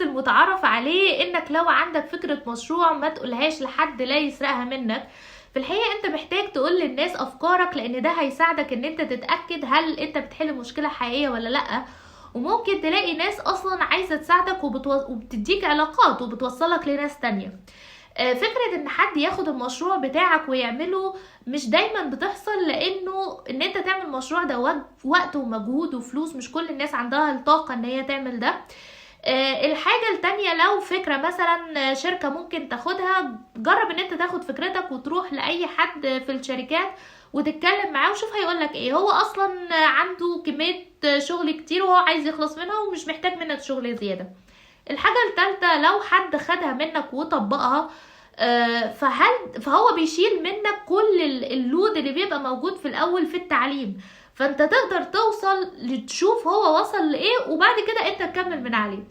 المتعارف عليه انك لو عندك فكرة مشروع ما تقولهاش لحد لا يسرقها منك. في الحقيقة انت محتاج تقول للناس افكارك، لان ده هيساعدك ان انت تتأكد هل انت بتحل مشكلة حقيقية ولا لأ. وممكن تلاقي ناس اصلا عايزة تساعدك وبتديك علاقات وبتوصلك لناس تانية. فكرة ان حد ياخد المشروع بتاعك ويعمله مش دايما بتحصل، لانه ان انت تعمل مشروع ده وقت ومجهود وفلوس، مش كل الناس عندها الطاقة ان هي تعمل ده. الحاجة التانية، لو فكرة مثلا شركة ممكن تاخدها، جرب ان انت تاخد فكرتك وتروح لأي حد في الشركات وتتكلم معاه وشوف هيقولك ايه. هو اصلا عنده كمية شغل كتير وهو عايز يخلص منها ومش محتاج منك شغل زيادة. الحاجة التالتة، لو حد خدها منك وطبقها فهو بيشيل منك كل اللود اللي بيبقى موجود في الاول في التعليم، فانت تقدر توصل لتشوف هو وصل لايه وبعد كده انت تكمل من عليه.